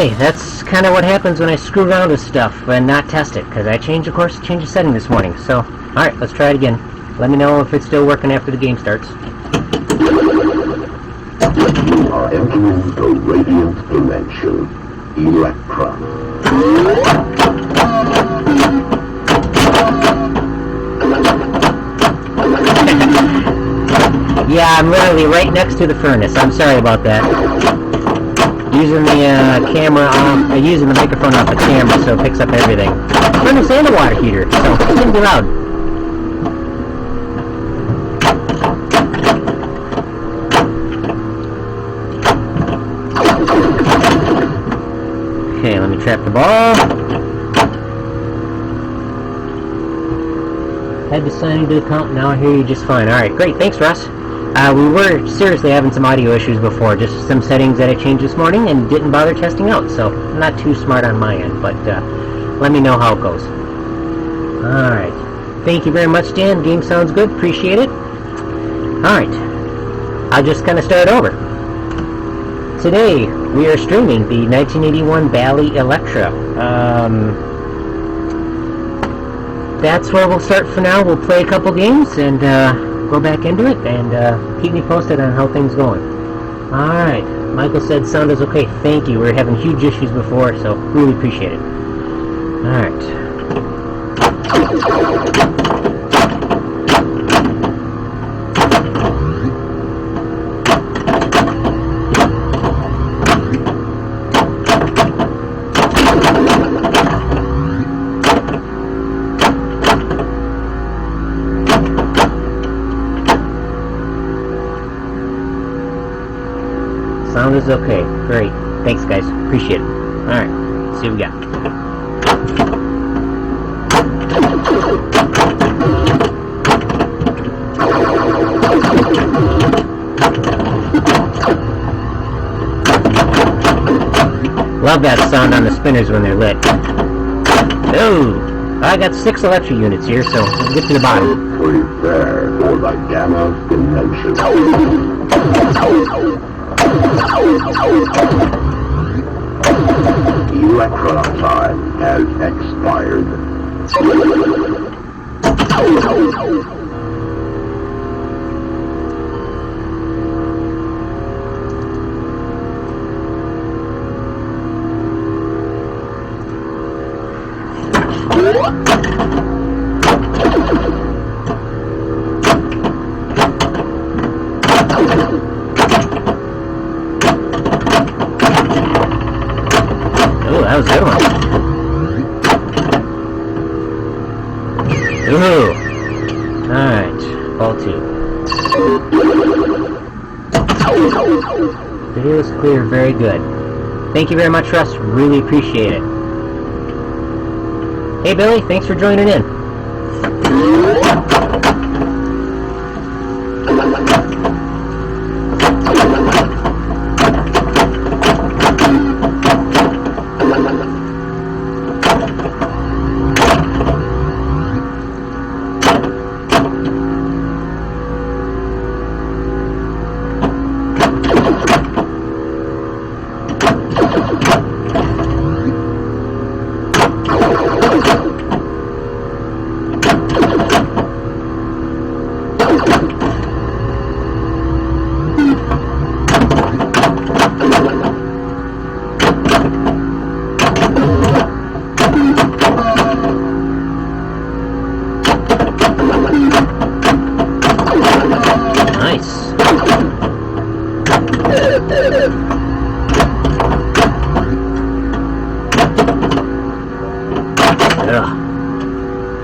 Okay, that's kind of what happens when I screw around with stuff and not test it, because I changed the setting this morning. So, alright, let's try it again. Let me know if it's still working after the game starts. You are entering the radiant dimension, Electro. Yeah, I'm literally right next to the furnace. I'm sorry about that. Using the camera off, using the microphone off the camera, so it picks up everything. Furnace and a water heater, so it's gonna be loud. Okay, let me trap the ball. Had to sign into the account, now I hear you just fine. Alright, great, thanks Russ. We were seriously having some audio issues before, just some settings that I changed this morning and didn't bother testing out, so not too smart on my end, but let me know how it goes. Alright, thank you very much Dan, game sounds good, appreciate it. Alright, I'll just kind of start over. Today, we are streaming the 1981 Bally Elektra. That's where we'll start for now. We'll play a couple games and go back into it, and keep me posted on how things going. Alright, Michael said sound is okay. Thank you. We were having huge issues before, so really appreciate it. Alright. Sound is okay. Great. Thanks, guys. Appreciate it. Alright. See what we got. Love that sound on the spinners when they're lit. Oh! I got 6 Electro units here, so we'll get to the bottom. Prepare for the gamma dimension. Electro time has expired. That was a good one. Ooh. Alright, ball 2. Video is clear, very good. Thank you very much, Russ. Really appreciate it. Hey, Billy, thanks for joining in.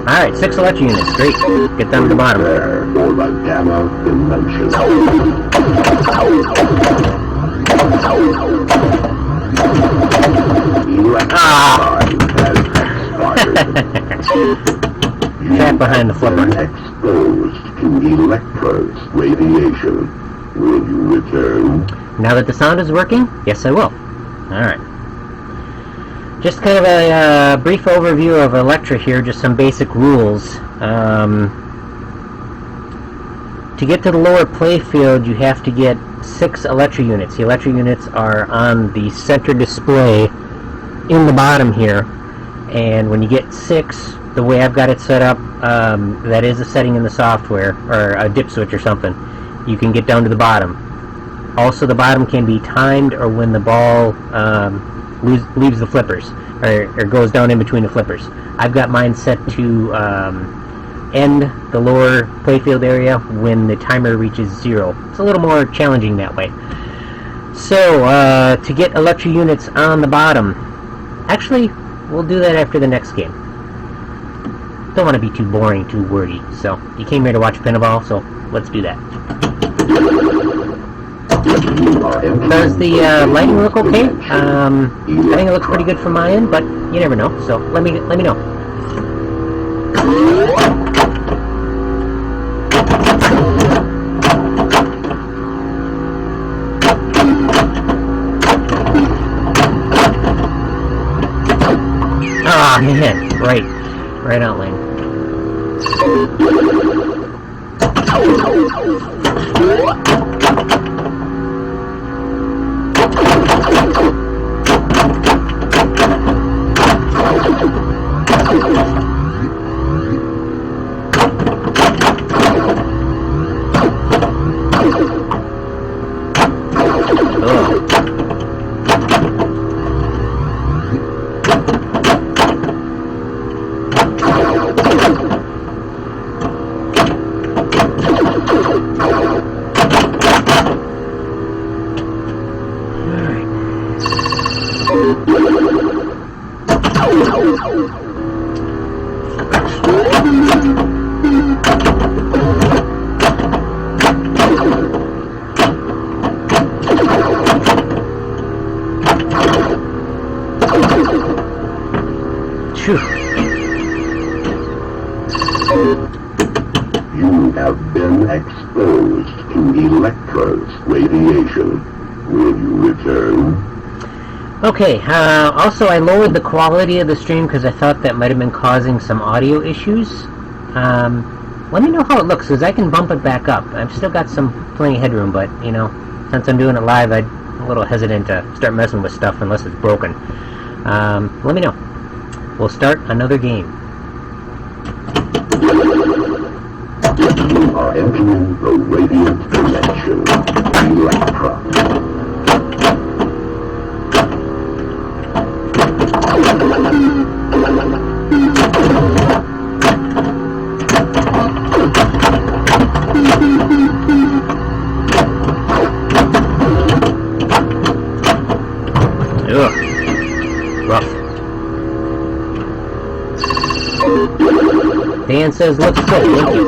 Alright, 6 Electro units. Great. Get down to the bottom. Prepare for the gamma dimension. Trap behind the flipper. Exposed to Electra's radiation. Will you return? Now that the sound is working, yes I will. Alright. Just kind of a brief overview of Electra here, just some basic rules. To get to the lower play field, you have to get 6 Electro units. The Electro units are on the center display in the bottom here, and when you get 6, the way I've got it set up, that is a setting in the software, or a dip switch or something, you can get down to the bottom. Also, the bottom can be timed, or when the ball leaves the flippers, or goes down in between the flippers. I've got mine set to end the lower playfield area when the timer reaches 0. It's a little more challenging that way. So, to get Electro units on the bottom, actually, we'll do that after the next game. Don't want to be too boring, too wordy, so you came here to watch Pinball, so let's do that. Does the lighting look okay? I think it looks pretty good from my end, but you never know, so let me know. Ah, man, right out lane. You have been exposed to Electra's radiation. Will you return? Okay, also I lowered the quality of the stream because I thought that might have been causing some audio issues. Let me know how it looks, because I can bump it back up. I've still got plenty of headroom, but, you know, since I'm doing it live, I'm a little hesitant to start messing with stuff unless it's broken. Let me know. We'll start another game. You are entering the radiant dimension, Electra. Ugh. Rough. Dan says looks good, thank you.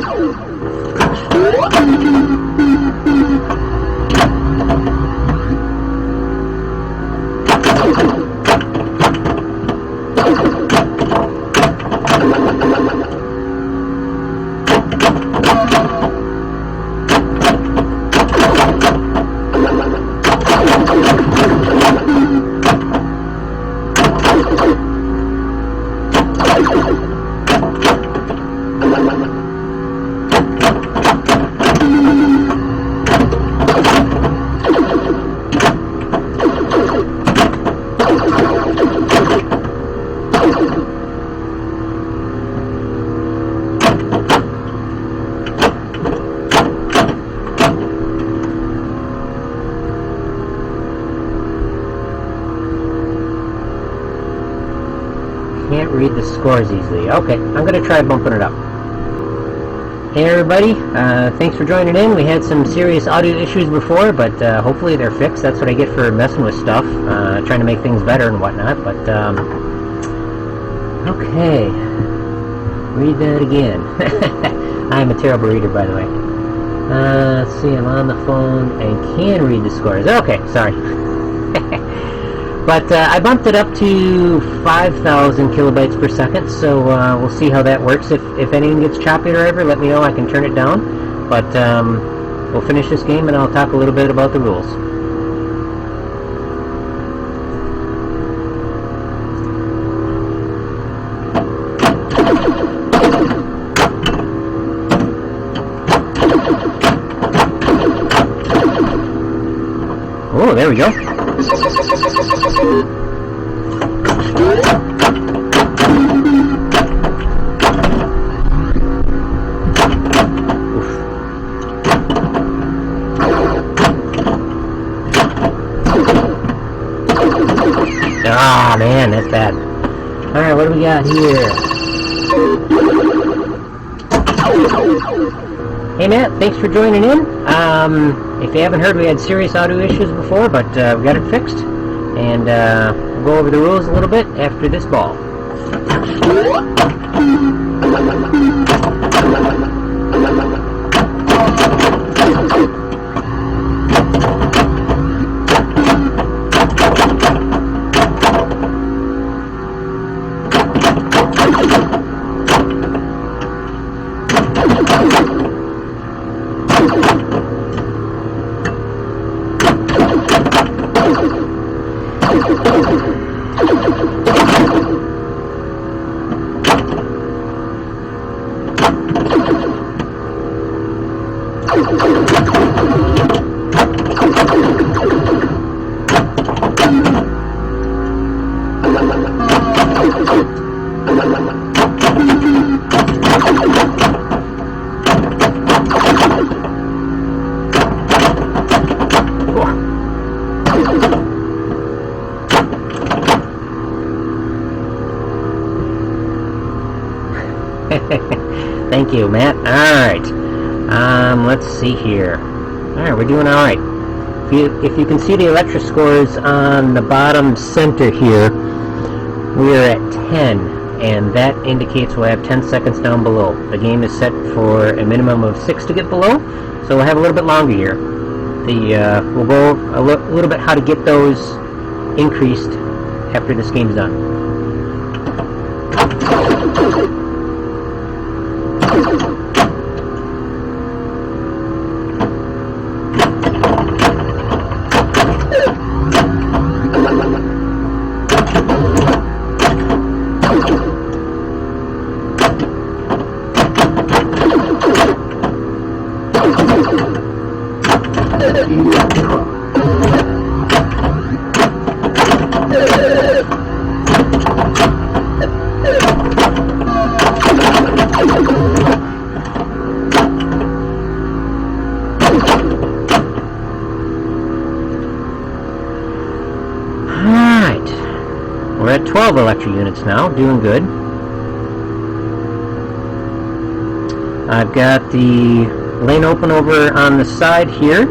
Can't read the scores easily. Okay, I'm going to try bumping it up. Hey everybody, thanks for joining in. We had some serious audio issues before, but hopefully they're fixed. That's what I get for messing with stuff, trying to make things better and whatnot, but okay. Read that again. I'm a terrible reader, by the way. Let's see, I'm on the phone and can read the scores. Okay, sorry. But I bumped it up to 5,000 kilobytes per second, so we'll see how that works. If anything gets choppy or whatever, let me know. I can turn it down. But we'll finish this game and I'll talk a little bit about the rules. Oh, there we go. man, that's bad. Alright, what do we got here? Hey Matt, thanks for joining in. If you haven't heard, we had serious audio issues before, but we got it fixed. And we'll go over the rules a little bit after this ball. Thank you, Matt. Alright. Let's see here. Alright, we're doing alright. If you can see the Electro scores on the bottom center here, we're at 10, and that indicates we'll have 10 seconds down below. The game is set for a minimum of 6 to get below, so we'll have a little bit longer here. We'll go a little bit how to get those increased after this game's done. We're at 12 Electro units now, doing good. I've got the lane open over on the side here,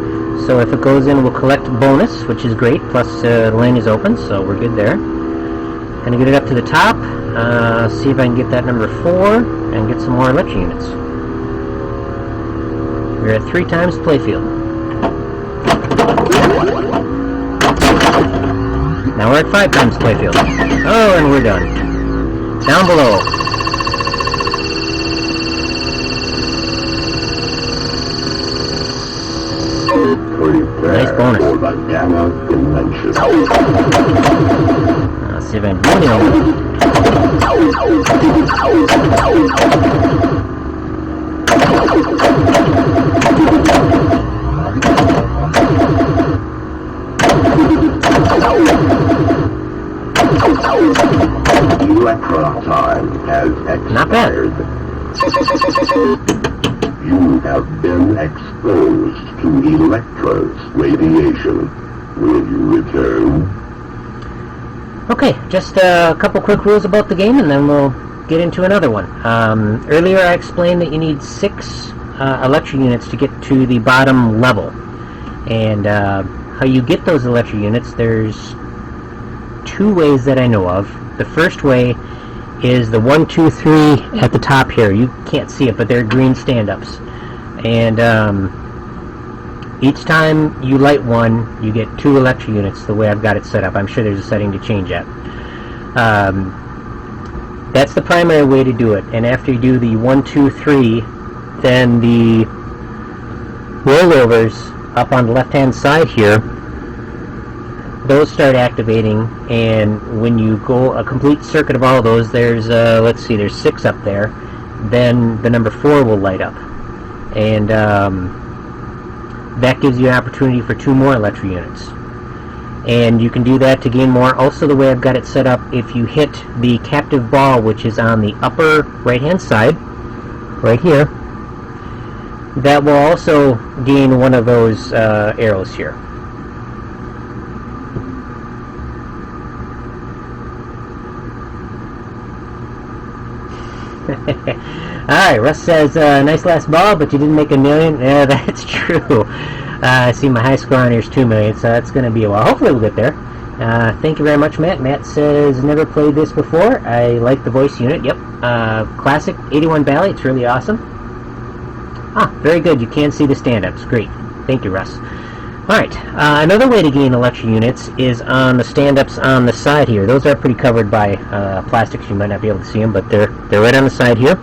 so if it goes in we'll collect bonus, which is great, plus the lane is open, so we're good there. Gonna get it up to the top, see if I can get that number 4, and get some more Electro units. We're at 3 times playfield. Now we're at 5 times playfield. Oh, and we're done. Down below. Nice bonus. Let's see if I can do Electro time has expired. Not bad. You have been exposed to Electro's radiation. Will you return? Okay, just a couple quick rules about the game, and then we'll get into another one. Earlier I explained that you need 6 Electro units to get to the bottom level. And how you get those Electro units, there's 2 ways that I know of. The first way is the 1, 2, 3 at the top here. You can't see it, but they're green stand-ups. And each time you light one, you get 2 Electro units, the way I've got it set up. I'm sure there's a setting to change that. That's the primary way to do it. And after you do the 1, 2, 3, then the rollovers up on the left-hand side here, those start activating, and when you go a complete circuit of all of those, there's let's see, there's 6 up there, then the number 4 will light up, and that gives you an opportunity for 2 more Electro units. And you can do that to gain more. Also, the way I've got it set up, if you hit the captive ball, which is on the upper right hand side right here, that will also gain one of those arrows here. Alright, Russ says, nice last ball, but you didn't make $1 million. Yeah, that's true. I see my high score on here is 2 million, so that's going to be a while. Hopefully we'll get there. Thank you very much, Matt. Matt says, never played this before. I like the voice unit. Yep. Classic 81 Bally. It's really awesome. Ah, very good. You can see the stand-ups. Great. Thank you, Russ. Alright, another way to gain Electro units is on the stand-ups on the side here. Those are pretty covered by plastics. You might not be able to see them, but they're right on the side here.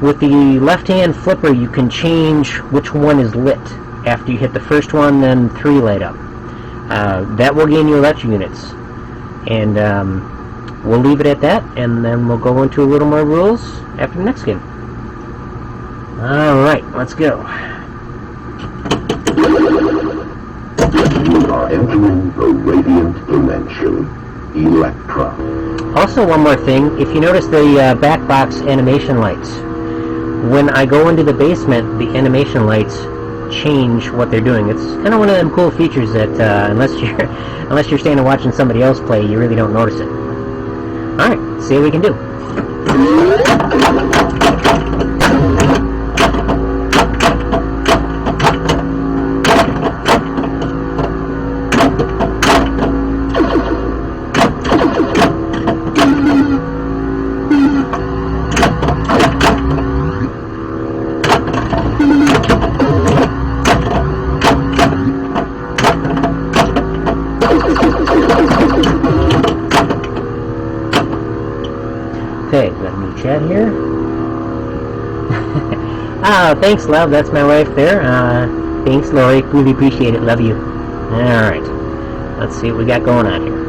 With the left-hand flipper, you can change which one is lit. After you hit the first one, then 3 light up. That will gain you Electro units. And we'll leave it at that, and then we'll go into a little more rules after the next game. Alright, let's go. You are entering the radiant dimension, Electra. Also, one more thing. If you notice the back box animation lights, when I go into the basement, the animation lights change what they're doing. It's kind of one of them cool features that unless you're staying and watching somebody else play, you really don't notice it. All right, see what we can do. Okay, got a new chat here. Thanks, love. That's my wife there. Thanks, Lori. Really appreciate it. Love you. Alright. Let's see what we got going on here.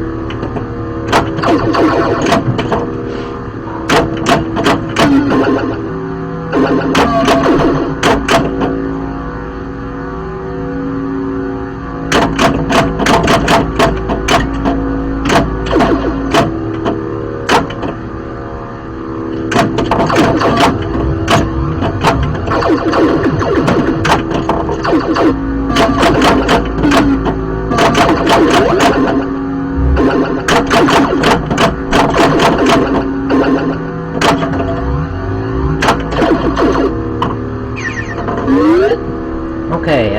Okay,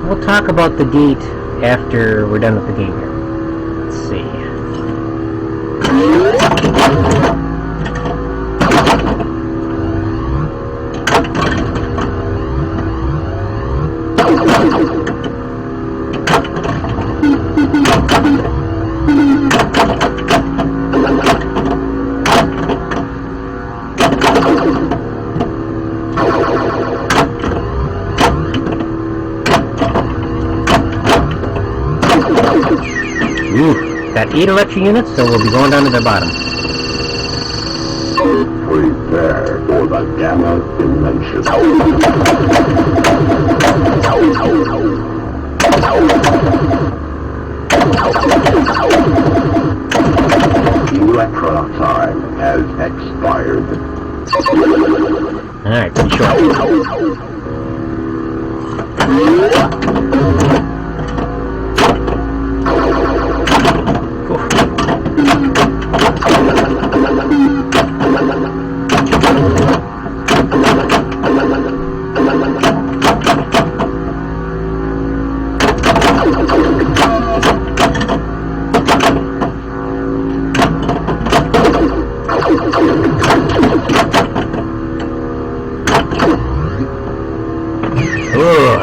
we'll talk about the gate after we're done with the game here. Let's see. Got 8 Electro units, so we'll be going down to the bottom. Prepare for the Gamma Dimension. Electro time has expired. Alright, pretty short.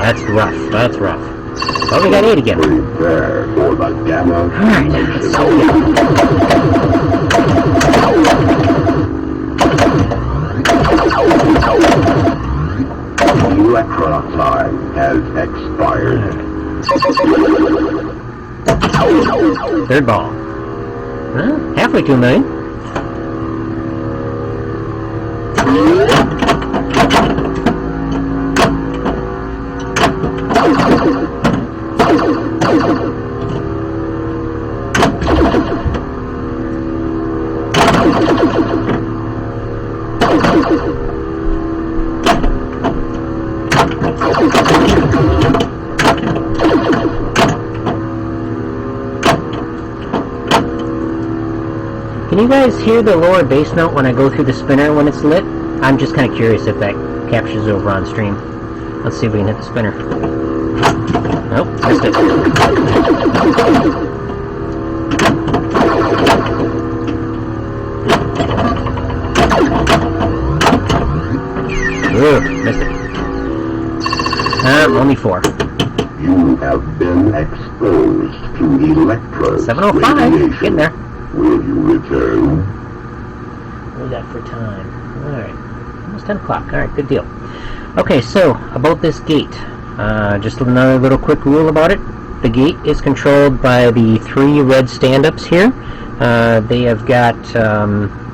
That's rough. That's rough. Well, we got 8 again. Prepare for the Gamma Alright, let's go. Electro time has expired. Third ball. Halfway to $1 million. Can Can you guys hear the lower bass note when I go through the spinner when it's lit? I'm just kind of curious if that captures over on stream. Let's see if we can hit the spinner. Nope, missed it. Ooh, missed it. Only 4. You have been exposed to Electro's 7:05. radiation. Getting there. Will you return? What is that for time? Alright. Almost 10 o'clock. Alright, good deal. Okay, so, about this gate. Just another little quick rule about it. The gate is controlled by the 3 red stand-ups here. They have got,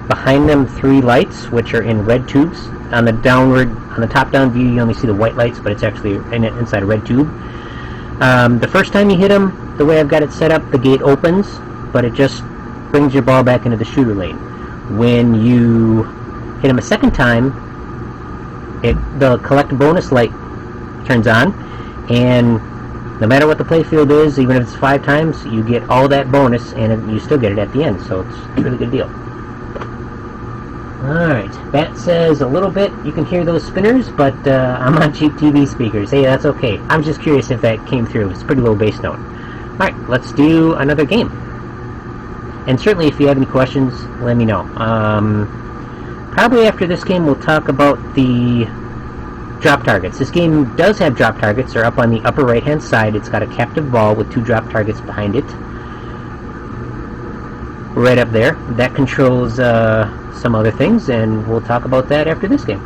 behind them 3 lights, which are in red tubes. On the top-down view, you only see the white lights, but it's actually inside a red tube. The first time you hit them, the way I've got it set up, the gate opens, but it just brings your ball back into the shooter lane. When you hit them a second time, the collect bonus light turns on, and no matter what the playfield is, even if it's 5 times, you get all that bonus, and you still get it at the end, so it's a really good deal. Alright, Bat says a little bit, you can hear those spinners, but I'm on cheap TV speakers. Hey, that's okay. I'm just curious if that came through. It's a pretty low bass note. Alright, let's do another game. And certainly if you have any questions, let me know. Probably after this game we'll talk about the drop targets. This game does have drop targets. They're up on the upper right hand side. It's got a captive ball with 2 drop targets behind it. Right up there. That controls some other things, and we'll talk about that after this game.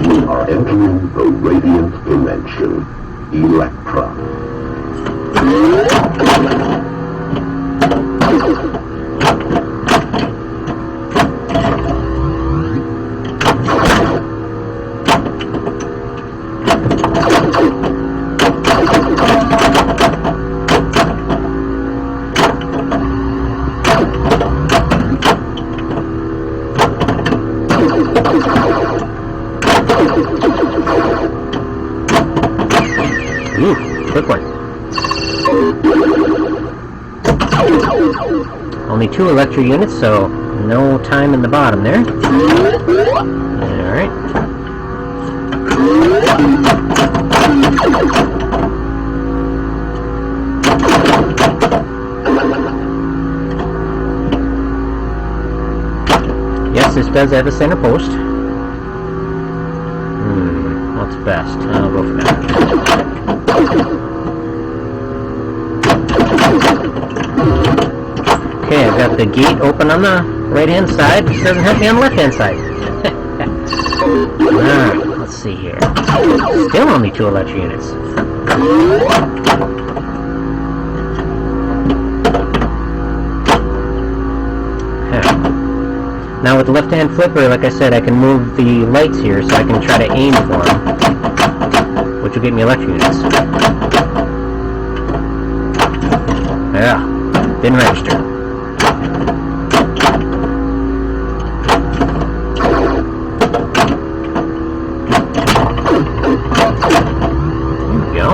You are entering the radiant dimension. Electra. Ooh, quick one. Only 2 Electro units, so no time in the bottom there. Alright. Yes, this does have a center post. What's best? I'll go for that. Okay, I've got the gate open on the right-hand side. This doesn't have me on the left-hand side. Alright, let's see here. Still only 2 Electro units. Now with the left-hand flipper, like I said, I can move the lights here so I can try to aim for them, which will get me Electro units. Yeah, didn't register. There we go.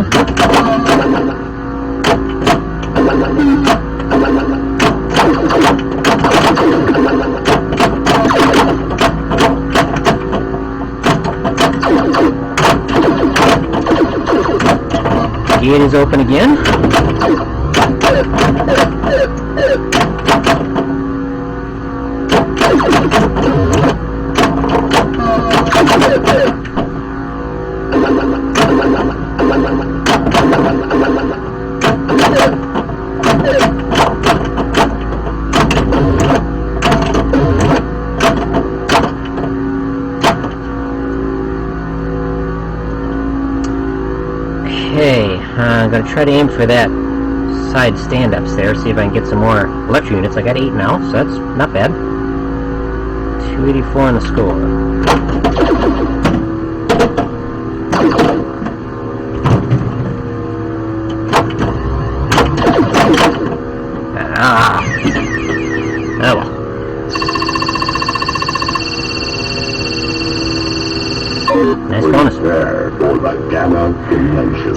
Gate is open again. Okay, I'm going to try to aim for that side stand-ups there, see if I can get some more Electro units. I got 8 now, so that's not bad. 284 on the score. Ah! Oh well. Nice bonus. Prepare for the gamma dimension.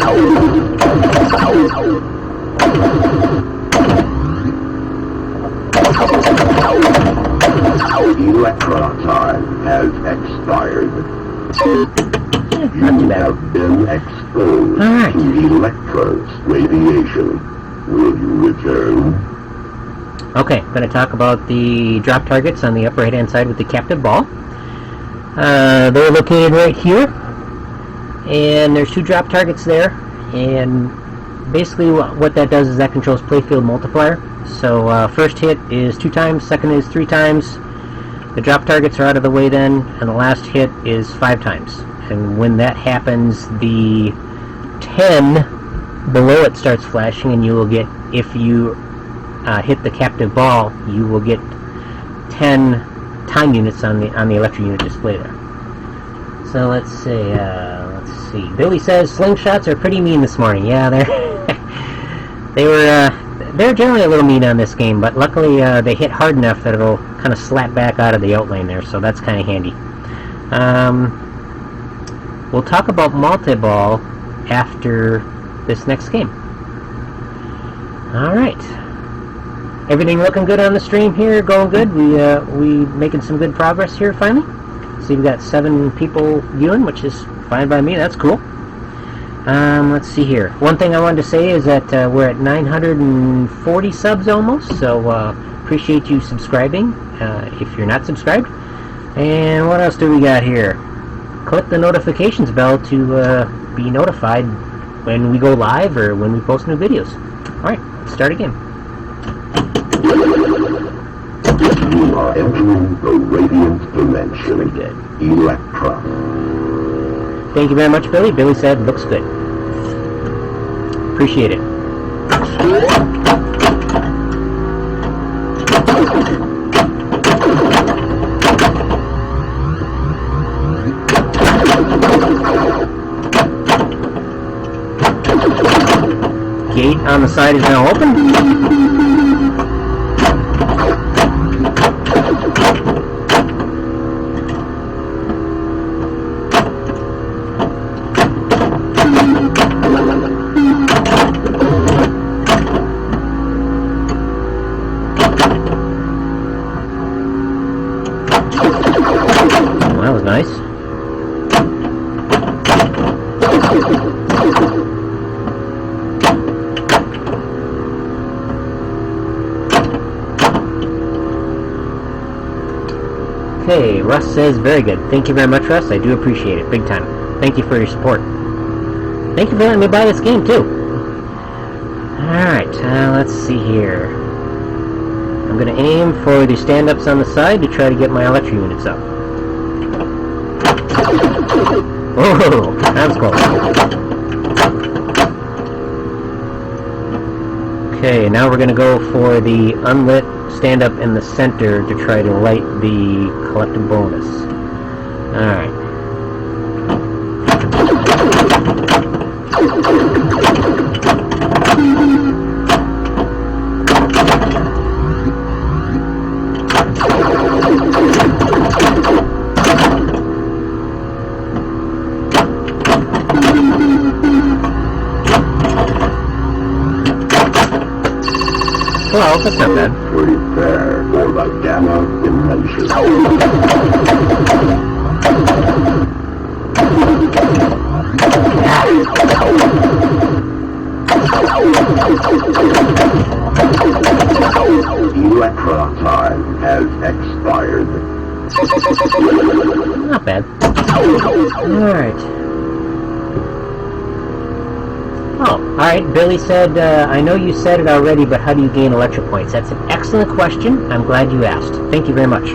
Electro time has expired. Not too You bad. have been exposed Alright. to Electro's radiation. Will you return? Okay, I'm going to talk about the drop targets on the upper right-hand side with the captive ball. They're located right here, and there's 2 drop targets there, and basically what that does is that controls playfield multiplier. So first hit is 2 times, second is 3 times, the drop targets are out of the way then, and the last hit is 5 times. And when that happens, the 10 below it starts flashing, and you will get, if you hit the captive ball, you will get 10 time units on the Electro unit display there. So let's see. Billy says slingshots are pretty mean this morning. Yeah, they're generally a little mean on this game, but luckily they hit hard enough that it'll kind of slap back out of the outlane there, so that's kind of handy. We'll talk about multi-ball after this next game. Alright. Everything looking good on the stream here, going good. We making some good progress here finally. See, we got 7 people viewing, which is fine by me. That's cool. Let's see here. One thing I wanted to say is that we're at 940 subs almost, so appreciate you subscribing if you're not subscribed. And what else do we got here? Click the notifications bell to be notified when we go live or when we post new videos. Alright, let's start again. You are entering the radiant dimension. Pretty good. Electro. Thank you very much, Billy. Billy said, looks good. Appreciate it. Gate on the side is now open. That was nice. Okay, Russ says, very good. Thank you very much, Russ. I do appreciate it, big time. Thank you for your support. Thank you for letting me buy this game, too. Alright, let's see here. I'm going to aim for the stand-ups on the side to try to get my Electro units up. Oh, that was close. Okay, now we're going to go for the unlit stand-up in the center to try to light the collective bonus. Alright. Well, that's not bad. Prepare for the gamma dimension. Electro time has expired. Not bad. Alright. Oh, alright. Billy said, I know you said it already, but how do you gain Electro points? That's an excellent question. I'm glad you asked. Thank you very much.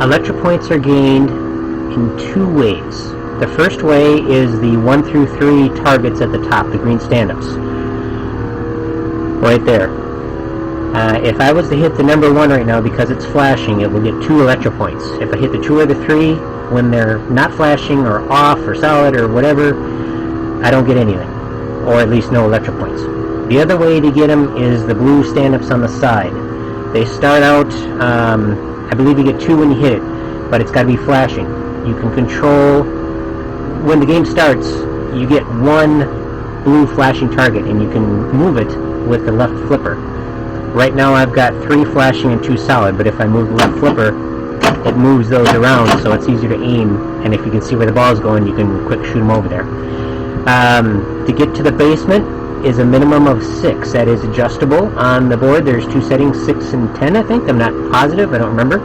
Electro points are gained in 2 ways. The first way is the 1 through 3 targets at the top, the green stand-ups. Right there. If I was to hit the number 1 right now, because it's flashing, it will get 2 Electro points. If I hit the 2 or the 3, when they're not flashing or off or solid or whatever, I don't get anything. Or at least no Electro points. The other way to get them is the blue stand-ups on the side. They start out, I believe you get 2 when you hit it, but it's got to be flashing. You can control, when the game starts, you get 1 blue flashing target, and you can move it with the left flipper. right now I've got 3 flashing and 2 solid, but if I move the left flipper, it moves those around, so it's easier to aim, and if you can see where the ball is going, you can quick shoot them over there. To get to the basement is a minimum of 6. That is adjustable on the board. There's 2 settings, 6 and 10, I think. I'm not positive, I don't remember.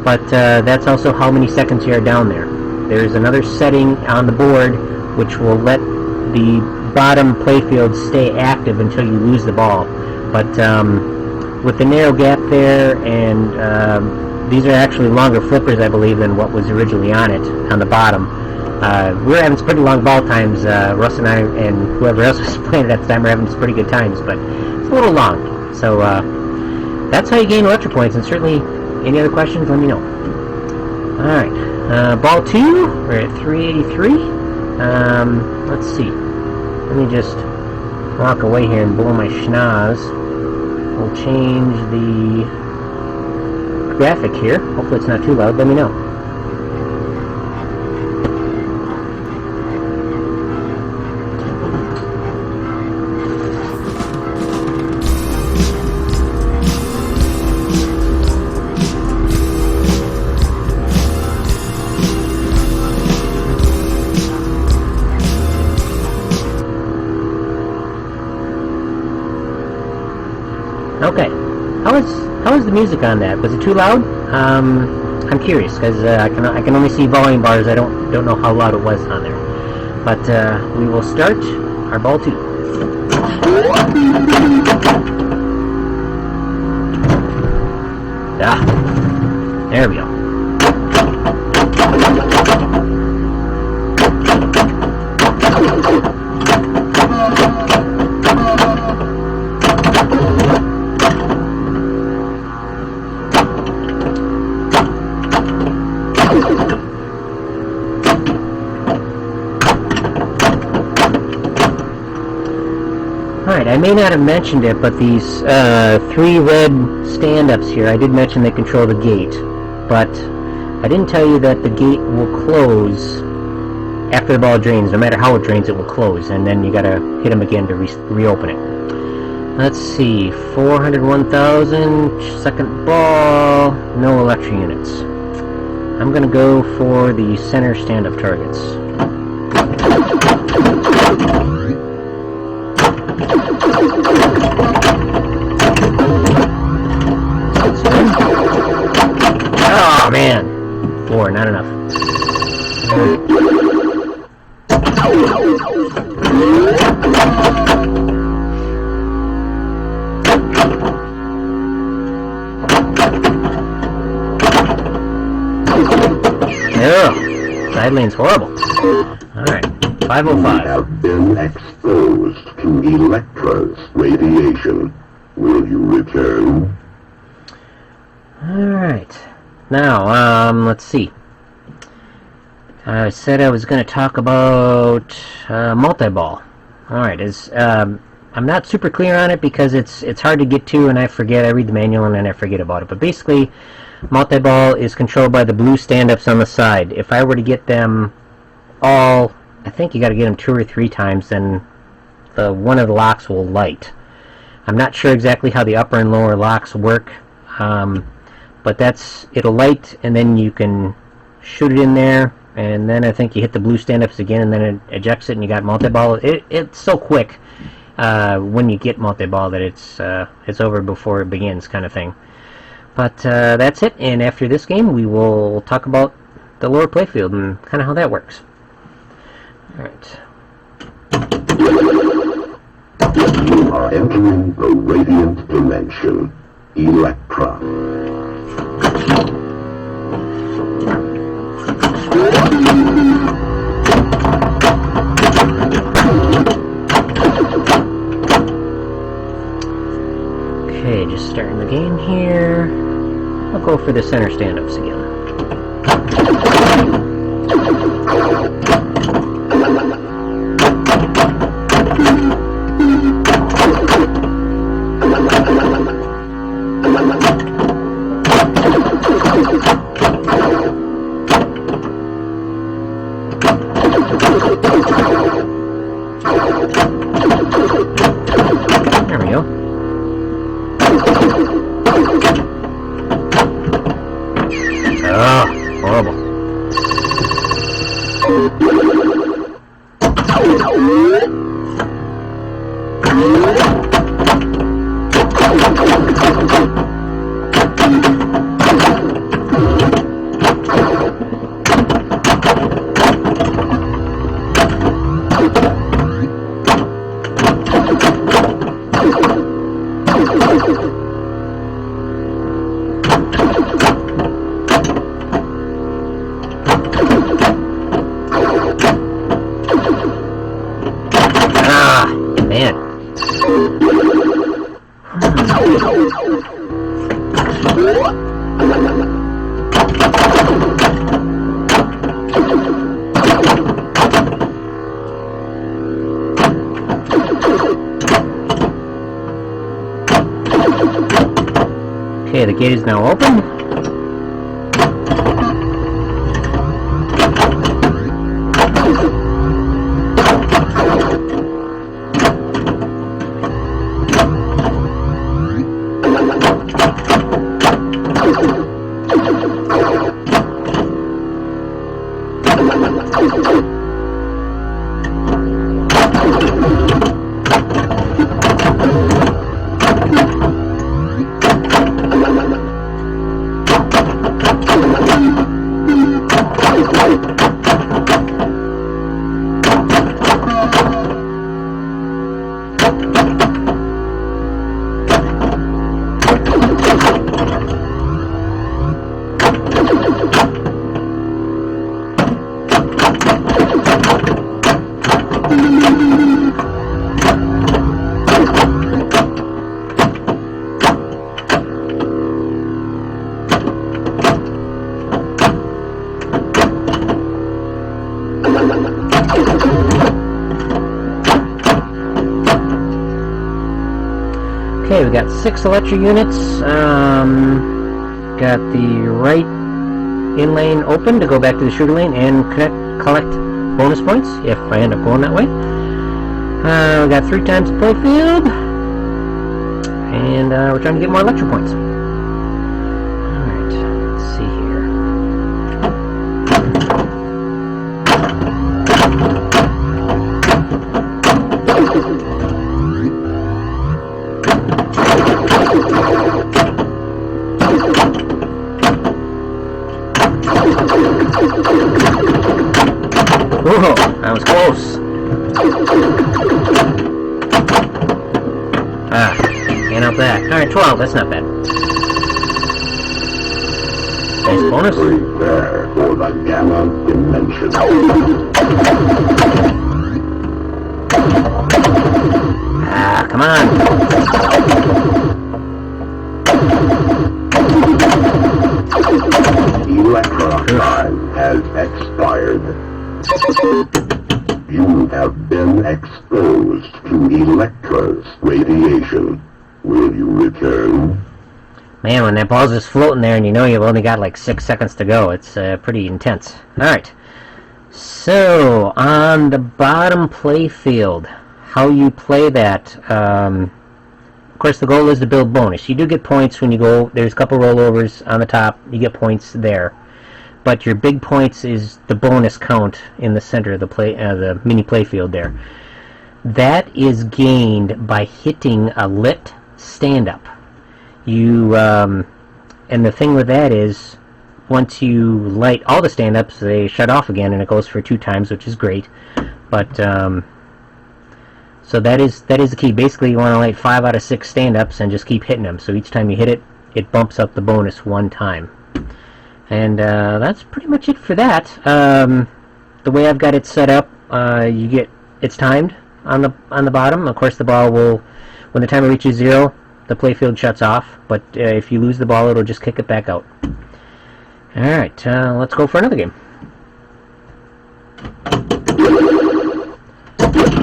But that's also how many seconds you are down there. There's another setting on the board which will let the bottom playfield stay active until you lose the ball. But with the narrow gap there, and these are actually longer flippers, I believe, than what was originally on it, on the bottom. We were having some pretty long ball times. Russ and I and whoever else was playing at the time were having some pretty good times, but it's a little long. So that's how you gain Electro points, and certainly any other questions, let me know. Alright, ball 2, we're at 383. Let's see. Let me just walk away here and blow my schnoz. We'll change the graphic here. Hopefully it's not too loud. Let me know. Okay, how is the music on that? Was it too loud? I'm curious because I can only see volume bars. I don't know how loud it was on there. But we will start our ball 2. Ah, there we go. Alright, I may not have mentioned it, but these 3 red stand-ups here, I did mention they control the gate, but I didn't tell you that the gate will close after the ball drains. No matter how it drains, it will close, and then you gotta hit them again to reopen it. Let's see, 401,000, second ball, no Electro units. I'm gonna go for the center stand-up targets. Oh man! 4, not enough. Ugh! Side lane's horrible. Alright, 505. You have been exposed to Electra's radiation. Will you return? Alright. Now, let's see. I said I was going to talk about multi-ball. Alright, I'm not super clear on it because it's hard to get to and I forget. I read the manual and then I forget about it. But basically, multi-ball is controlled by the blue stand-ups on the side. If I were to get them all, I think you got to get them 2 or 3 times, then one of the locks will light. I'm not sure exactly how the upper and lower locks work, but it'll light, and then you can shoot it in there, and then I think you hit the blue stand-ups again, and then it ejects it, and you got multi-ball. It's so quick when you get multi-ball that it's over before it begins, kind of thing. But that's it, and after this game, we will talk about the lower playfield and kind of how that works. Alright. You are entering the radiant dimension, Electra. Okay, just starting the game here. I'll go for the center stand-ups again. There we go. Ugh, horrible. Okay, the gate is now open. Okay, we got 6 Electro units. Got the right in lane open to go back to the sugar lane and collect bonus points if I end up going that way. We got 3 times the play field, and we're trying to get more Electro points. Alright, let's see here. Whoa, that was close. Can't help that. Alright, 12, that's not bad. Nice bonus. Prepare for the Gamma Dimension. Come on. Electro time has expired. You have been exposed to Electra's radiation. Will you return? Man, when that ball's just floating there and you know you've only got like 6 seconds to go, it's pretty intense. Alright. So, on the bottom play field, how you play that, of course the goal is to build bonus. You do get points when you go, there's a couple rollovers on the top, you get points there. But your big points is the bonus count in the center of the the mini playfield there. That is gained by hitting a lit stand-up. You and the thing with that is, once you light all the stand-ups, they shut off again, and it goes for 2 times, which is great. But so that is the key. Basically, you want to light 5 out of 6 stand-ups and just keep hitting them. So each time you hit it, it bumps up the bonus 1 time. And that's pretty much it for that. The way I've got it set up, it's timed on the bottom. Of course, the ball will, when the timer reaches 0, the playfield shuts off. But if you lose the ball, it'll just kick it back out. All right, let's go for another game.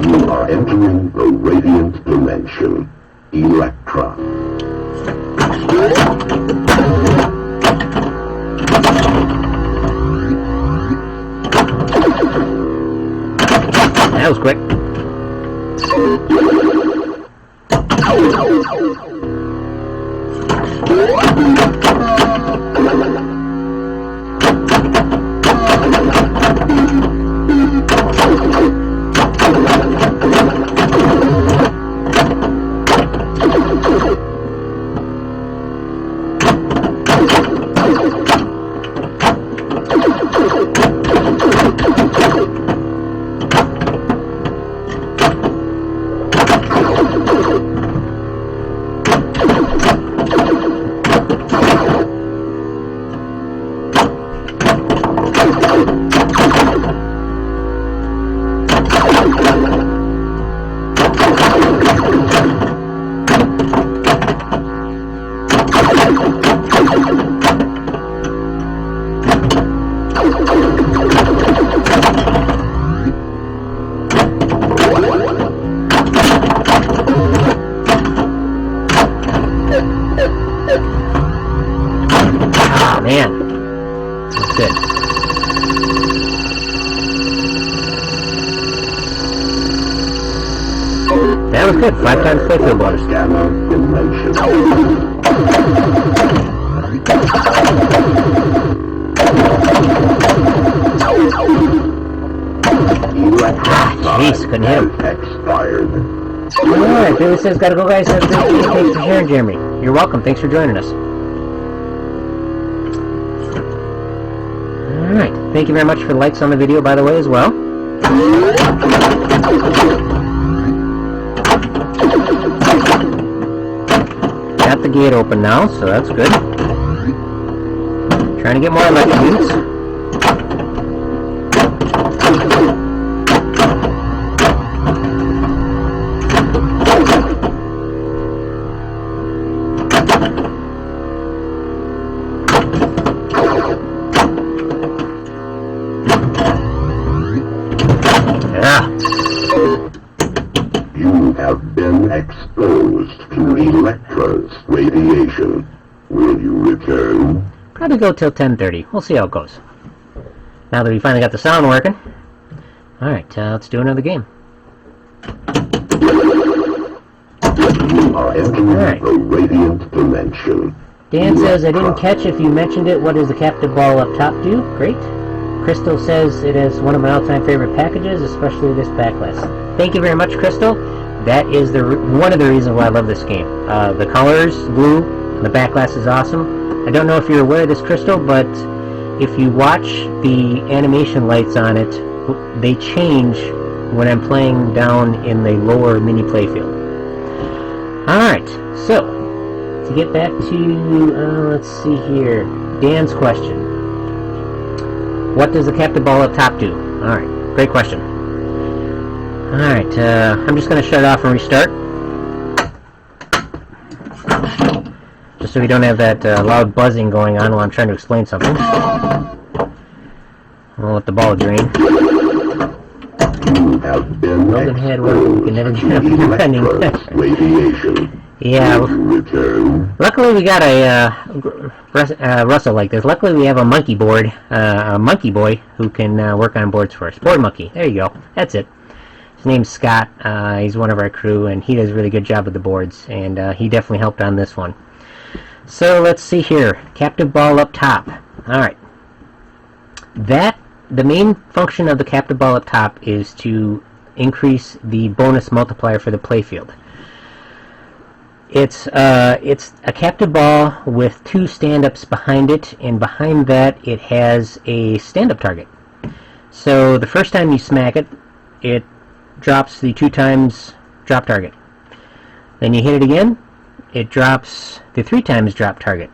You are entering the Radiant Dimension. Electra. That was quick. That was good. 5 times playfield bonus. Jeez, couldn't hit him. Alright, Billy says, gotta go guys. Have a great day. Thanks for sharing, Jeremy. You're welcome. Thanks for joining us. Alright, thank you very much for the likes on the video, by the way, as well. Got the gate open now, so that's good. Trying to get more electric units. You have been exposed to Electra's radiation. Will you return? Probably go till 10:30. We'll see how it goes. Now that we finally got the sound working. Alright, let's do another game. You are entering the radiant dimension. Dan says, I didn't catch if you mentioned it. What does the captive ball up top do? Great. Crystal says it is one of my all-time favorite packages, especially this backlash. Thank you very much, Crystal. That is one of the reasons why I love this game. The colors, blue, and the backlash is awesome. I don't know if you're aware of this, Crystal, but if you watch the animation lights on it, they change when I'm playing down in the lower mini playfield. Alright, so, to get back to, let's see here, Dan's question. What does the captive ball up top do? Alright, great question. Alright, I'm just going to shut it off and restart. Just so we don't have that loud buzzing going on while I'm trying to explain something. I'll let the ball drain. You have been Logan had one, we can never get up and running. Yeah, luckily we got a Russell like this. Luckily we have a monkey board, a monkey boy who can work on boards for us. Board monkey. There you go. That's it. His name's Scott. He's one of our crew, and he does a really good job with the boards, and he definitely helped on this one. So let's see here. Captive ball up top. Alright. The main function of the captive ball up top is to increase the bonus multiplier for the playfield. It's a captive ball with 2 stand-ups behind it, and behind that it has a stand-up target. So the first time you smack it, it drops the 2 times drop target. Then you hit it again, it drops the 3 times drop target.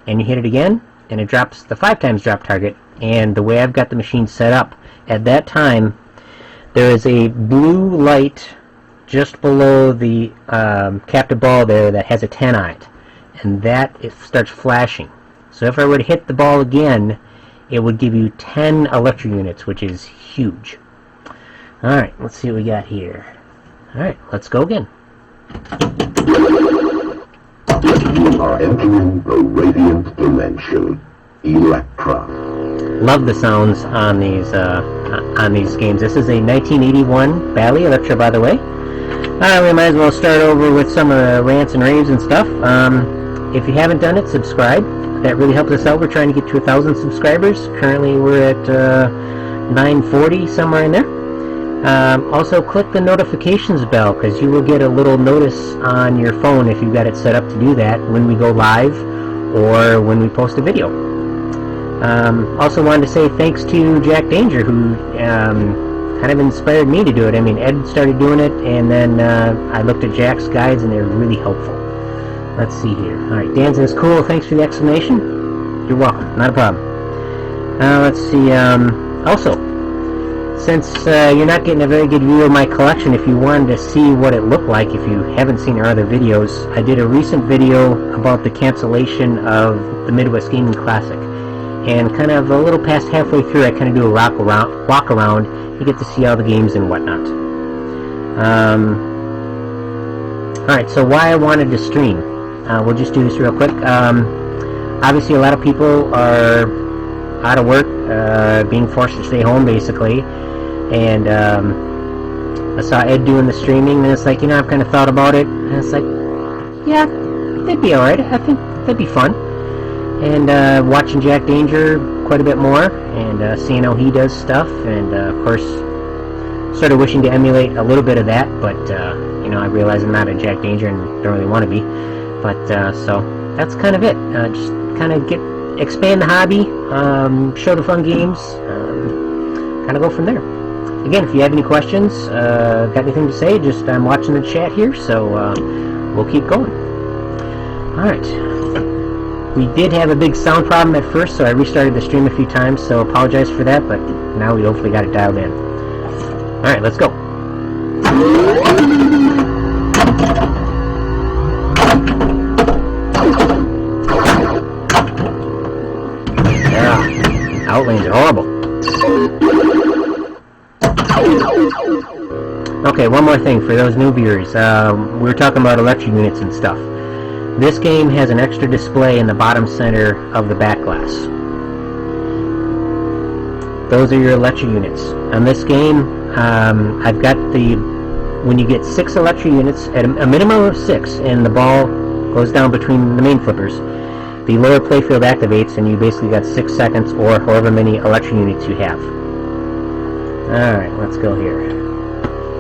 And you hit it again, and it drops the 5 times drop target. And the way I've got the machine set up, at that time, there is a blue light just below the captive ball there that has a 10 on it, and that it starts flashing. So if I were to hit the ball again, it would give you 10 electric units, which is huge. Alright, let's see what we got here. Alright, let's go again. You are entering the radiant dimension. Electra. Love the sounds on these games. This is a 1981 Bally Elektra, by the way. We might as well start over with some of the rants and raves and stuff. If you haven't done it, subscribe. That really helps us out. We're trying to get to 1,000 subscribers. Currently, we're at 940, somewhere in there. Also, click the notifications bell, because you will get a little notice on your phone if you've got it set up to do that when we go live or when we post a video. Also wanted to say thanks to Jack Danger, who kind of inspired me to do it. I mean, Ed started doing it, and then I looked at Jack's guides, and they're really helpful. Let's see here. Alright, Dan says, cool, thanks for the explanation. You're welcome, not a problem. Let's see, also, since you're not getting a very good view of my collection, if you wanted to see what it looked like, if you haven't seen our other videos, I did a recent video about the cancellation of the Midwest Gaming Classic. And kind of a little past halfway through, I kind of do a walk around. You get to see all the games and whatnot. Alright, so why I wanted to stream. We'll just do this real quick. Obviously, a lot of people are out of work, being forced to stay home, basically. And I saw Ed doing the streaming, and it's like, you know, I've kind of thought about it. And it's like, yeah, that'd be alright. I think that'd be fun. And watching Jack Danger quite a bit more, and seeing how he does stuff, and of course, sort of wishing to emulate a little bit of that, but you know, I realize I'm not a Jack Danger and don't really want to be. But so that's kind of it. Just kind of expand the hobby, show the fun games, kind of go from there. Again, if you have any questions, got anything to say, just I'm watching the chat here, so we'll keep going. All right. We did have a big sound problem at first, so I restarted the stream a few times, so apologize for that, but now we hopefully got it dialed in. Alright, let's go. Yeah, Outlane's horrible. Okay, one more thing for those new viewers. We were talking about Electro units and stuff. This game has an extra display in the bottom center of the back glass. Those are your Electro units. On this game, I've got when you get 6 Electro units, at a minimum of 6, and the ball goes down between the main flippers, the lower playfield activates, and you basically got 6 seconds, or however many Electro units you have. Alright, let's go here.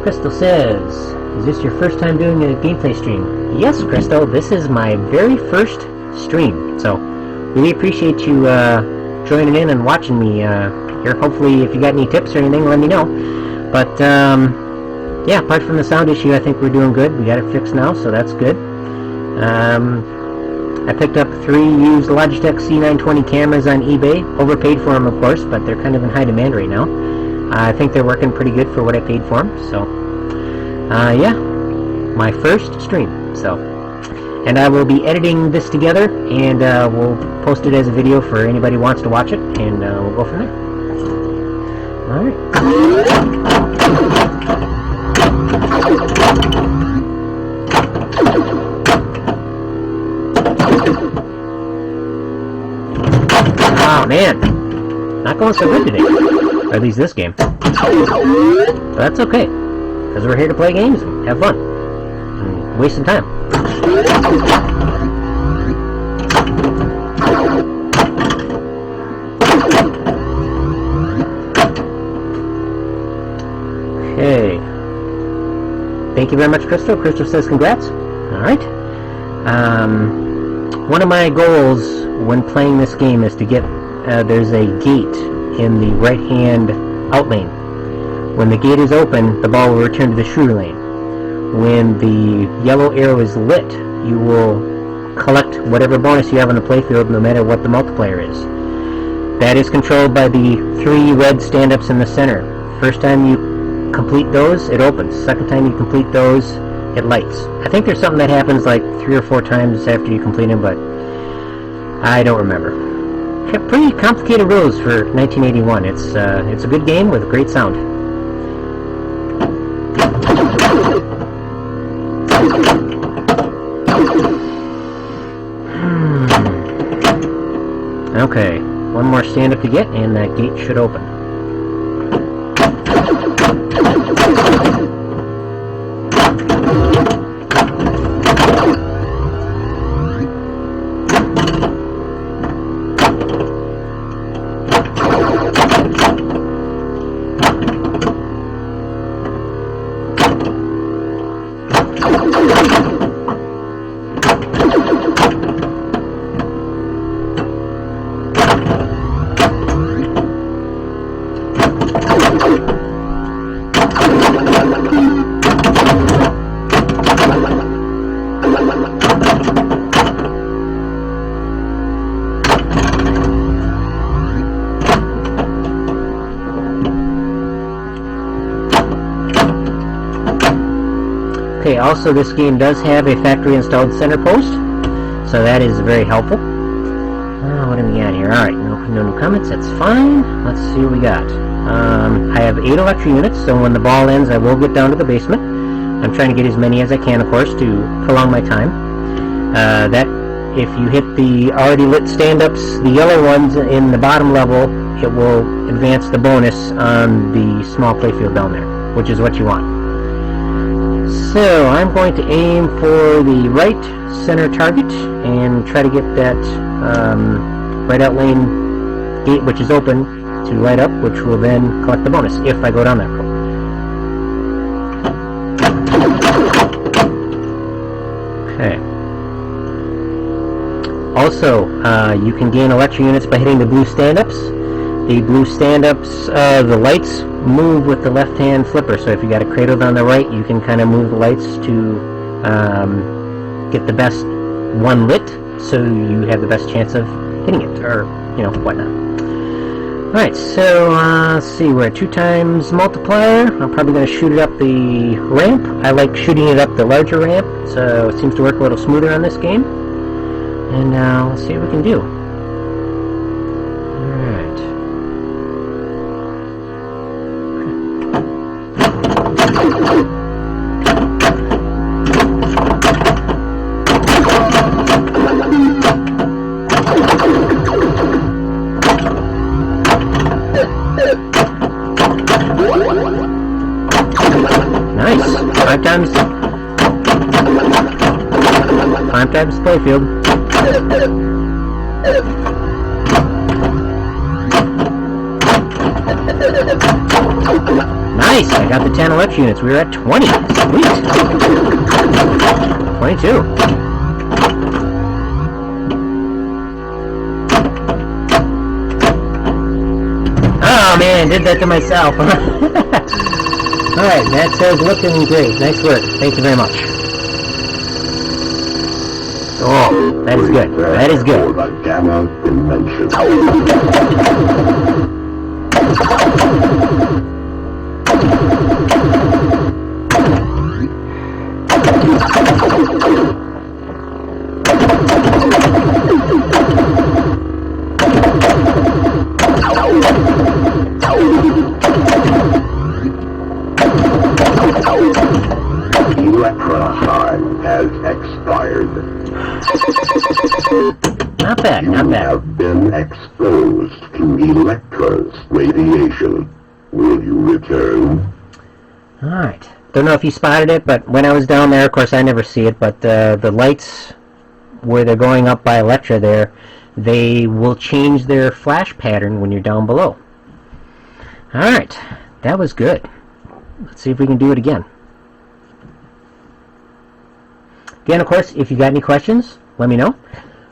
Crystal says, is this your first time doing a gameplay stream? Yes, Crystal, this is my very first stream, so really appreciate you joining in and watching me here. Hopefully, if you got any tips or anything, let me know. But yeah, apart from the sound issue, I think we're doing good. We got it fixed now, so that's good. I picked up 3 used Logitech C920 cameras on eBay. Overpaid for them, of course, but they're kind of in high demand right now. I think they're working pretty good for what I paid for them, so yeah, my first stream. So, and I will be editing this together, and we'll post it as a video for anybody who wants to watch it, and we'll go from there. Alright. Oh man, not going so good today. Or at least this game. But that's okay, because we're here to play games and have fun. And waste some time. Okay. Thank you very much, Crystal. Crystal says congrats. Alright. One of my goals when playing this game is to get, there's a gate in the right-hand out lane. When the gate is open, the ball will return to the shooter lane. When the yellow arrow is lit, you will collect whatever bonus you have on the playfield, no matter what the multiplier is. That is controlled by the 3 red stand-ups in the center. First time you complete those, it opens. Second time you complete those, it lights. I think there's something that happens like 3 or 4 times after you complete them, but I don't remember. Pretty complicated rules for 1981. It's a good game with great sound. Okay, one more stand-up to get, and that gate should open. Okay, also this game does have a factory installed center post, so that is very helpful. What do we got here? Alright, no new comments, that's fine. Let's see what we got. I have 8 Electro units, so when the ball ends I will get down to the basement. I'm trying to get as many as I can, of course, to prolong my time. That, if you hit the already lit stand-ups, the yellow ones in the bottom level, it will advance the bonus on the small playfield down there, which is what you want. So I'm going to aim for the right center target and try to get that right out lane gate, which is open, to light up, which will then collect the bonus if I go down that road. Okay. Also, you can gain Electro units by hitting the blue stand-ups. The blue stand-ups, the lights move with the left-hand flipper, so if you got a cradle down the right, you can kind of move the lights to get the best one lit, so you have the best chance of hitting it, or, you know, whatnot. Alright, so, let's see, we're at 2 times multiplier. I'm probably going to shoot it up the ramp. I like shooting it up the larger ramp, so it seems to work a little smoother on this game. And now, let's see what we can do. Nice. 5 times playfield. Nice! I got the 10 Electro units. We were at 20. Sweet! 22. Oh man, I did that to myself. Alright, that says looking great. Nice work. Thank you very much. Oh, that is good. That is good. For the gamma dimension. Elektra time has expired. Not bad, not bad. You have been exposed to Electra's radiation. Will you return? Alright. Don't know if you spotted it, but when I was down there, of course I never see it, but the lights where they're going up by Elektra there, they will change their flash pattern when you're down below. Alright. That was good. Let's see if we can do it again. Again, of course, if you got any questions, let me know.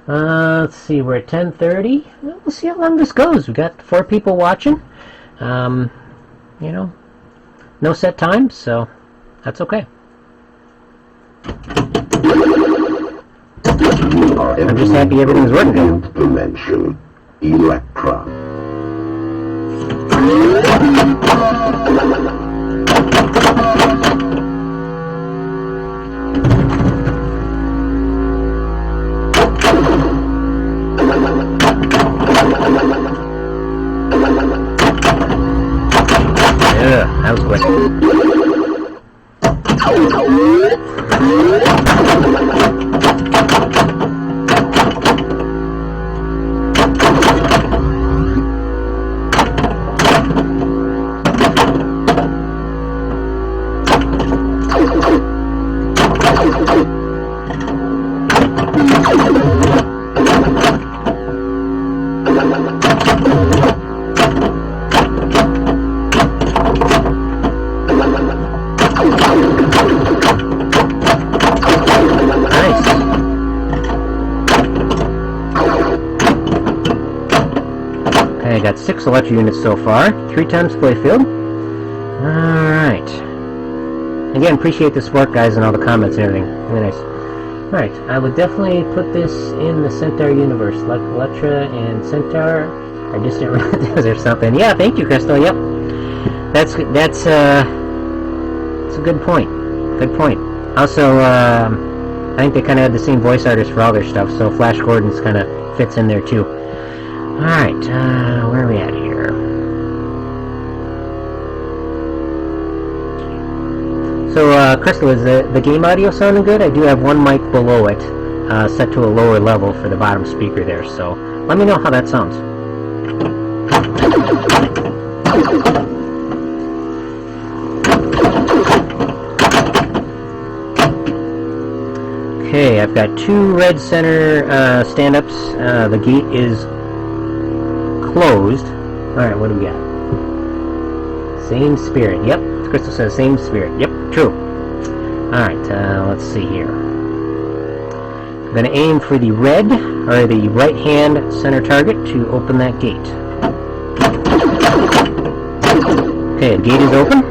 Let's see, we're at 10:30. We'll see how long this goes. We got 4 people watching. You know, no set time, so that's okay. I'm just happy everything's working. Dimension, Electra. Yeah, that was quick. got 6 Electro units so far, 3 times playfield. Alright. Again, appreciate the support, guys, and all the comments and everything. Really nice. Alright, I would definitely put this in the Centaur universe. Like Elektra and Centaur are distant relatives or something. Yeah, thank you, Crystal. Yep. That's a good point. Good point. Also, I think they kind of had the same voice artist for all their stuff, so Flash Gordon's kind of fits in there too. Alright, where are we at here? So, Crystal, is the game audio sounding good? I do have one mic below it, set to a lower level for the bottom speaker there, so let me know how that sounds. Okay, I've got 2 red center stand-ups. The gate is closed. Alright, what do we got? Same spirit. Yep, Crystal says same spirit. Yep, true. Alright, let's see here. I'm going to aim for the red, or the right-hand center target to open that gate. Okay, the gate is open.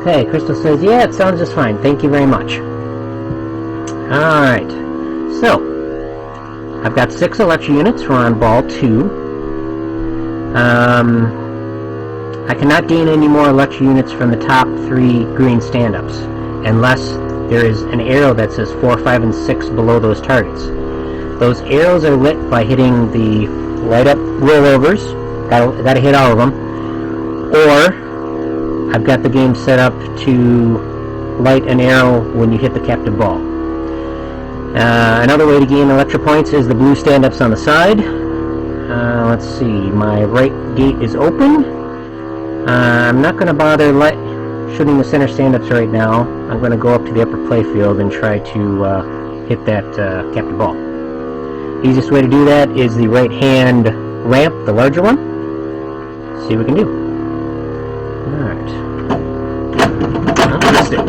Okay, Crystal says, yeah, it sounds just fine. Thank you very much. Alright, so, I've got 6 Electro units. We're on ball 2. I cannot gain any more Electro units from the top 3 green stand-ups, unless there is an arrow that says 4, 5, and 6 below those targets. Those arrows are lit by hitting the light-up rollovers. Gotta hit all of them. Or I've got the game set up to light an arrow when you hit the captive ball. Another way to gain Electro points is the blue stand-ups on the side. Let's see, my right gate is open. I'm not going to bother shooting the center stand-ups right now. I'm going to go up to the upper playfield and try to hit that captive ball. The easiest way to do that is the right-hand ramp, the larger one. See what we can do. Alright. I missed it.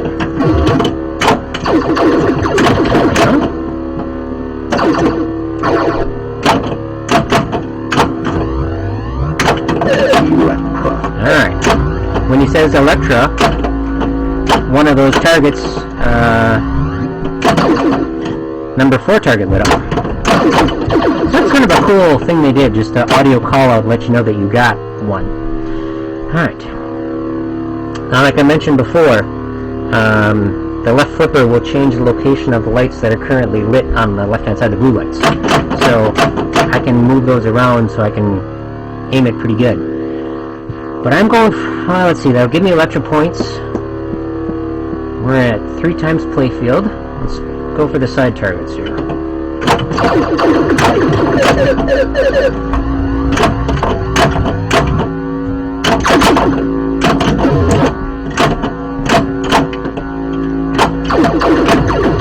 Alright. When he says Elektra, one of those targets, number 4 target lit up. So that's kind of a cool thing they did, just an audio call out to let you know that you got one. Alright. Now, like I mentioned before, the left flipper will change the location of the lights that are currently lit on the left-hand side, the blue lights. So I can move those around so I can aim it pretty good. But I'm going for, let's see, that'll give me Electro points. We're at 3 times playfield. Let's go for the side targets here.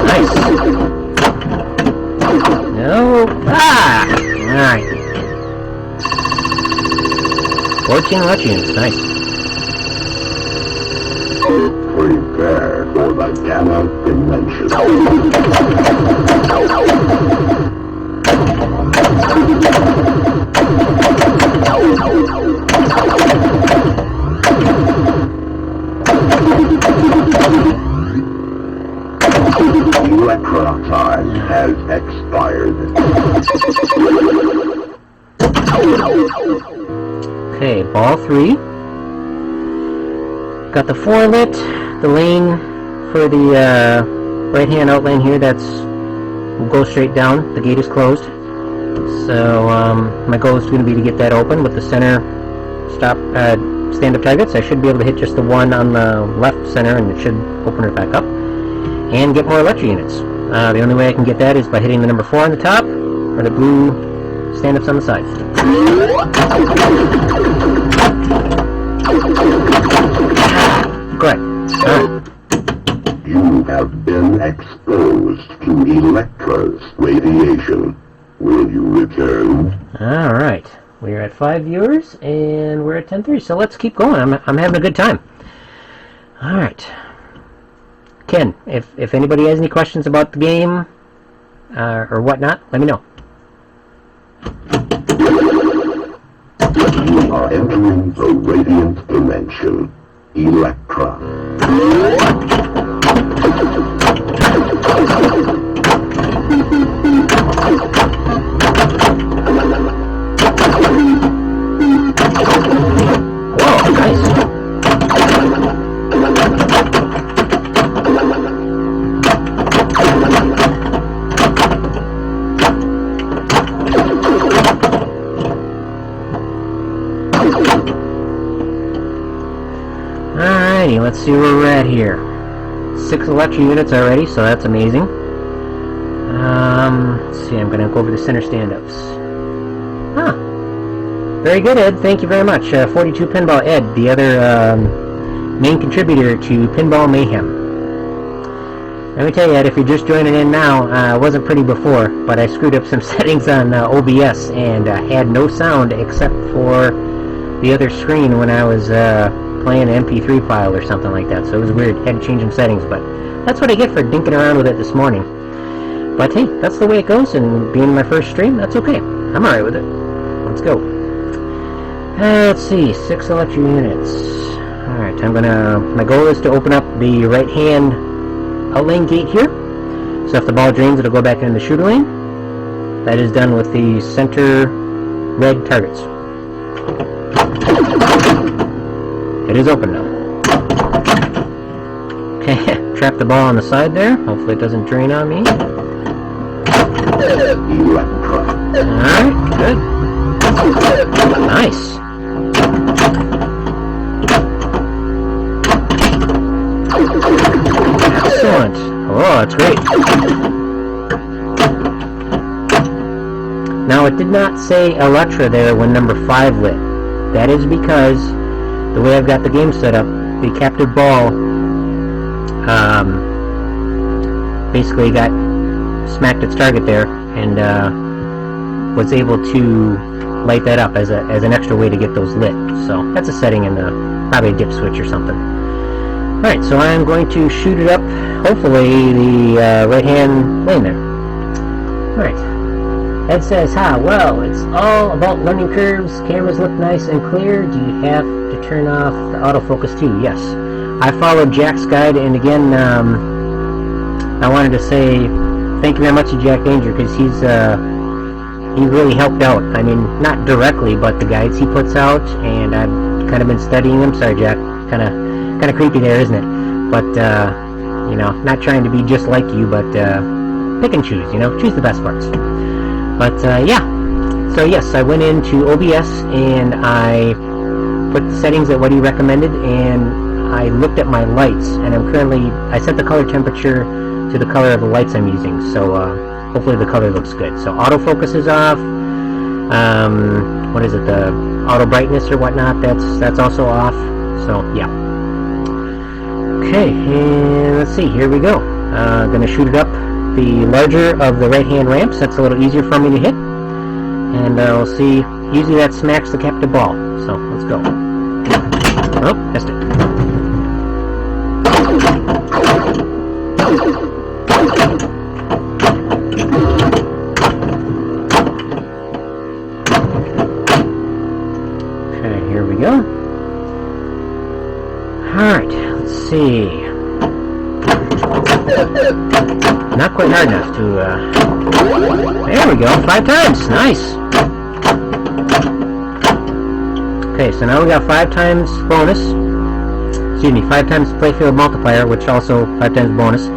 Nice. No. Ah! Alright. 14 Electrians. Nice. Prepare for the gamma dimension. Electro time has expired. Okay, ball 3. Got the 4 lit, the lane for the right-hand outline here, will go straight down. The gate is closed. So my goal is going to be to get that open with the center stand-up targets. I should be able to hit just the one on the left center, and it should open it back up. And get more Electro units. The only way I can get that is by hitting the number 4 on the top, or the blue stand-ups on the side. Correct. Alright. You have been exposed to Electra's radiation. Will you return? Alright. We're at 5 viewers, and we're at 10:30, so let's keep going. I'm having a good time. Alright. Ken, if anybody has any questions about the game, or whatnot, let me know. You are entering the radiant dimension. Electra. Whoa, nice. Alrighty, let's see where we're at here. 6 Electro units already, so that's amazing. Let's see, I'm going to go over the center stand-ups. Huh. Very good, Ed. Thank you very much. 42 Pinball Ed, the other main contributor to Pinball Mayhem. Let me tell you, Ed, if you're just joining in now, it wasn't pretty before, but I screwed up some settings on OBS and had no sound except for the other screen when I was playing an MP3 file or something like that, so it was weird. Had to change some settings, but that's what I get for dinking around with it this morning. But hey, that's the way it goes, and being my first stream, that's okay. I'm alright with it. Let's go. Let's see, 6 Electro units. Alright, my goal is to open up the right-hand outlane gate here. So if the ball drains, it'll go back into the shooter lane. That is done with the center red targets. It is open now. Okay, trap the ball on the side there. Hopefully it doesn't drain on me. Alright, good. Nice. Excellent. Oh, that's great. Now, it did not say Elektra there when number 5 lit. That is because the way I've got the game set up, the captive ball basically got smacked its target there and was able to light that up as an extra way to get those lit. So that's a setting in the probably a dip switch or something. Alright, so I'm going to shoot it up, hopefully the right hand lane there. Alright. Ed says, hi, well, it's all about learning curves. Cameras look nice and clear. Do you have to turn off the autofocus too? Yes. I followed Jack's guide, and again, I wanted to say thank you very much to Jack Danger, because he really helped out. I mean, not directly, but the guides he puts out, and I've kind of been studying them. Sorry, Jack. Kind of creepy there, isn't it? But, you know, not trying to be just like you, but pick and choose, you know, choose the best parts. But, yeah. So, yes, I went into OBS, and I put the settings at what he recommended, and I looked at my lights, and I set the color temperature to the color of the lights I'm using, so hopefully the color looks good. So autofocus is off. What is it, the auto brightness or whatnot, that's also off. So yeah. Okay, and let's see, here we go. Gonna shoot it up the larger of the right hand ramps. That's a little easier for me to hit, and we'll see. Usually that smacks the captive ball, so let's go. Oh, missed it. Okay, here we go. Alright, let's see. Not quite hard enough to, there we go, 5 times, nice! Okay, so now we got 5 times bonus. Excuse me, 5 times playfield multiplier, which also 5 times bonus.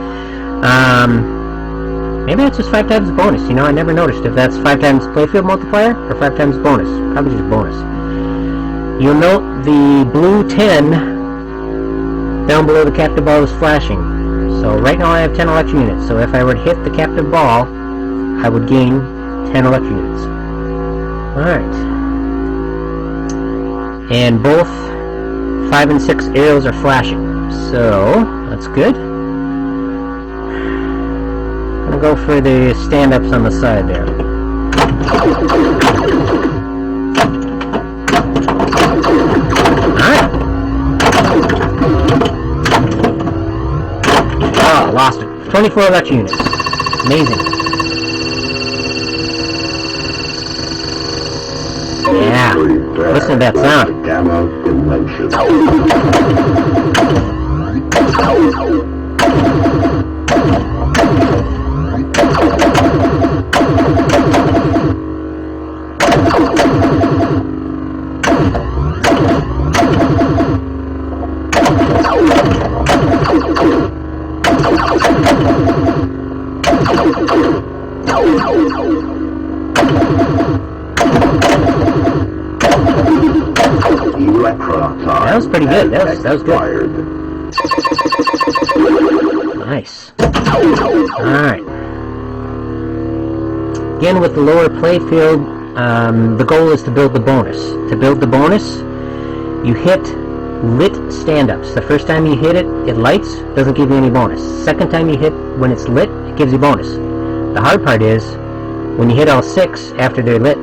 Maybe that's just 5 times bonus. You know, I never noticed if that's 5 times playfield multiplier or 5 times bonus. Probably just bonus. You'll note the blue 10 down below the captive ball is flashing. So right now I have 10 electro units. So if I were to hit the captive ball, I would gain 10 electro units. Alright. And both 5 and 6 arrows are flashing. So, that's good. I'm going to go for the stand-ups on the side there. Alright. Oh, lost it. 24 electro units. Amazing. Yeah. Listen to that sound. Gamma dimension. That was pretty good. That was good. Nice. Alright. Again, with the lower playfield, the goal is to build the bonus. To build the bonus, you hit lit stand-ups. The first time you hit it, it lights, doesn't give you any bonus. Second time you hit when it's lit, it gives you bonus. The hard part is, when you hit all 6 after they're lit,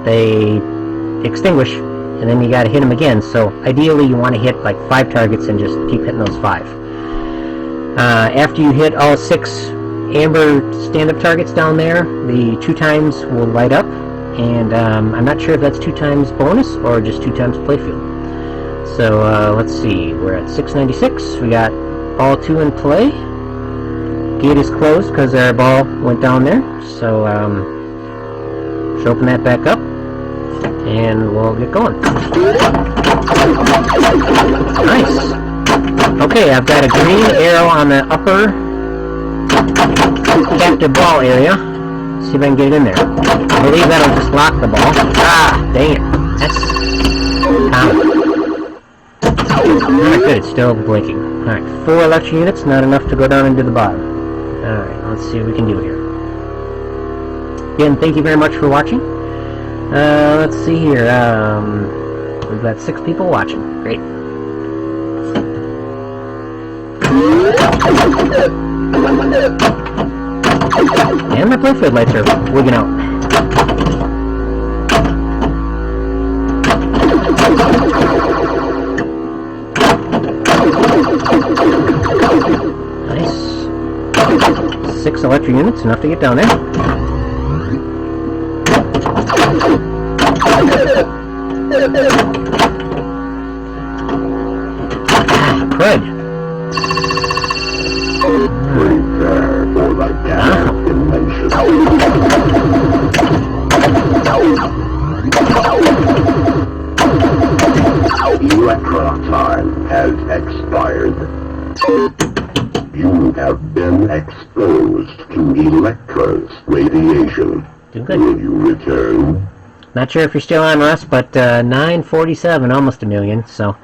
they extinguish, and then you gotta hit them again. So ideally you want to hit like 5 targets and just keep hitting those 5. After you hit all 6 amber stand-up targets down there, the 2 times will light up, and I'm not sure if that's 2 times bonus or just 2 times playfield. So let's see, we're at 696. We got ball 2 in play. Gate is closed because our ball went down there. So let's open that back up, and we'll get going. Nice. Okay, I've got a green arrow on the upper captive ball area. Let's see if I can get it in there. I believe that'll just lock the ball. Ah, dang it. That's common. Alright, good. It's still blinking. Alright, 4 electro units, not enough to go down into the bottom. Alright, let's see what we can do here. Again, thank you very much for watching. Let's see here. We've got 6 people watching. Great. And my playfield lights are wigging out. Nice. 6 electro units, enough to get down there. Crud. Prepare for the gamma dimension. Electro time has expired. You have been exposed to Electro's radiation. Will you return? Not sure if you're still on, Russ, but 947, almost a million, so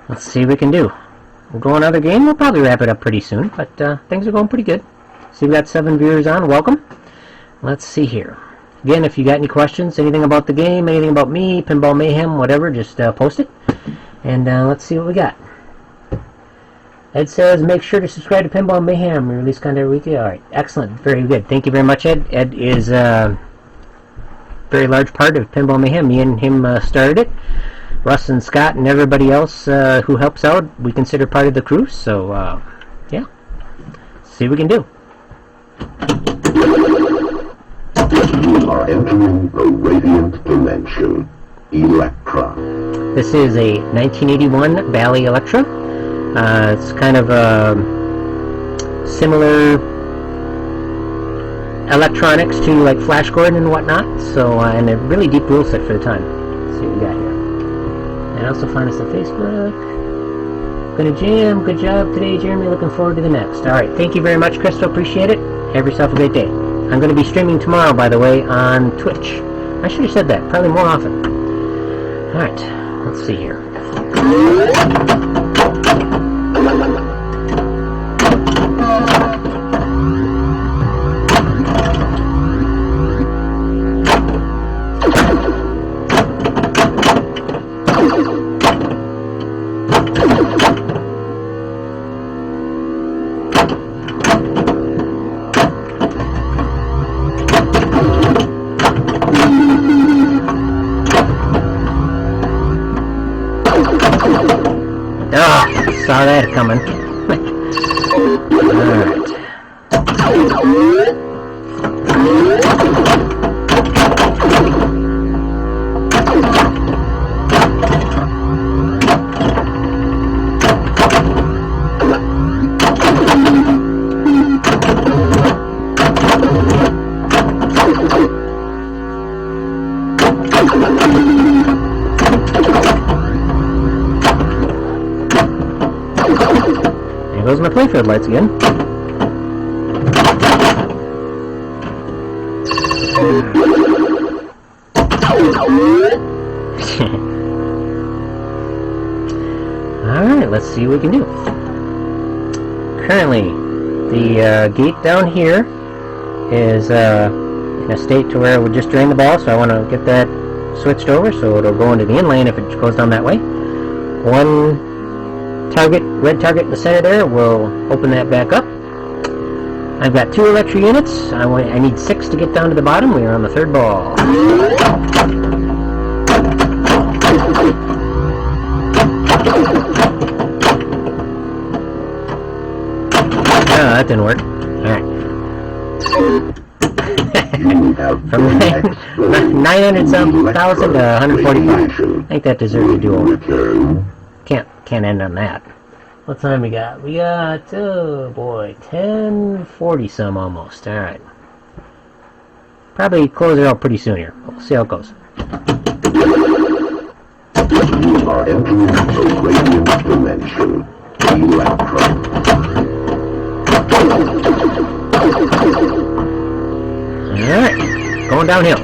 let's see what we can do. We'll go another game. We'll probably wrap it up pretty soon, but things are going pretty good. So we've got 7 viewers on. Welcome. Let's see here. Again, if you got any questions, anything about the game, anything about me, Pinball Mayhem, whatever, just post it. And let's see what we got. Ed says, make sure to subscribe to Pinball Mayhem. We release content every week. Alright, excellent. Very good. Thank you very much, Ed. Ed is a very large part of Pinball Mayhem. Me and him started it. Russ and Scott and everybody else who helps out, we consider part of the crew. So, yeah. See what we can do. You are entering the radiant dimension. Electra. This is a 1981 Bally Elektra. It's kind of similar electronics to like Flash Gordon and whatnot. So, and a really deep rule set for the time. Let's see what we got here. And also find us on Facebook. Gonna jam. Good job today, Jeremy. Looking forward to the next. Alright, thank you very much, Crystal. Appreciate it. Have yourself a great day. I'm going to be streaming tomorrow, by the way, on Twitch. I should have said that. Probably more often. Alright, let's see here. coming. Alright. There goes my playfield lights again. Alright, let's see what we can do. Currently, the gate down here is in a state to where it would just drain the ball, so I want to get that switched over so it'll go into the in lane if it goes down that way. One target, red target in the center there, will open that back up. I've got 2 Electro units. I need 6 to get down to the bottom. We are on the 3rd ball. Oh, that didn't work. Alright. From 900,000 to 145. I think that deserves a do-over. Can't end on that. What time we got? We got, oh boy, 10:40 some almost. Alright. Probably close it out pretty soon here. We'll see how it goes. You are entering the radiant dimension. Electro. Alright. Going downhill.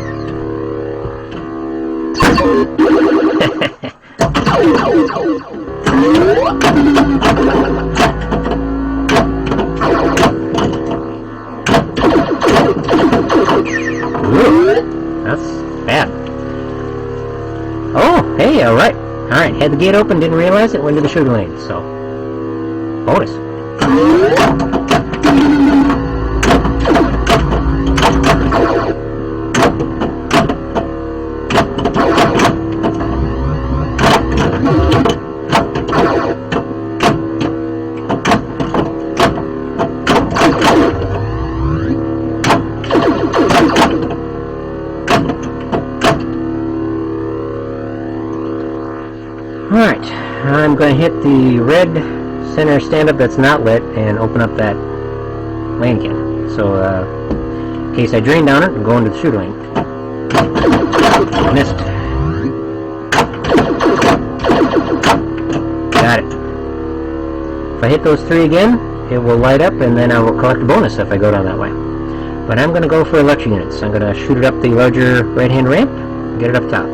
Ooh, that's bad. Oh, hey, alright. Alright, had the gate open, didn't realize it, went to the sugar lane, so bonus. Alright, I'm going to hit the red center stand-up that's not lit and open up that lane again. So, in case I drain down it, I'm going to the shooter lane. Missed. Got it. If I hit those 3 again, it will light up and then I will collect a bonus if I go down that way. But I'm going to go for Electro units. I'm going to shoot it up the larger right-hand ramp and get it up top.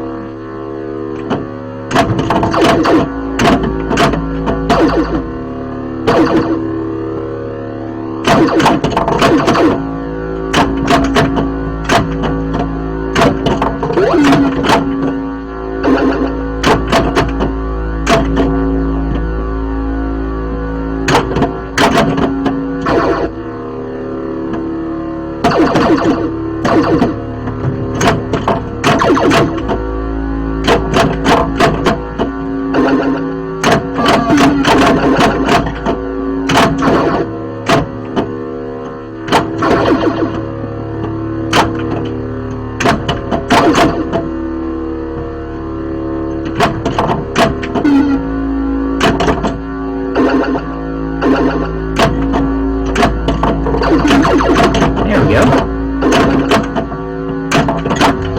There we go.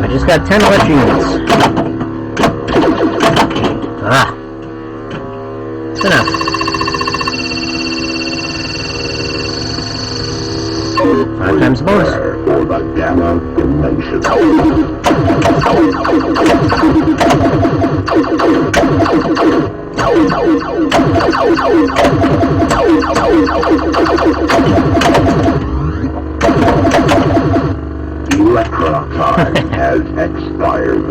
I just got 10 Electro units. Ah. That's enough. 5 times the bonus. For the gamma dimension. Electro time has expired.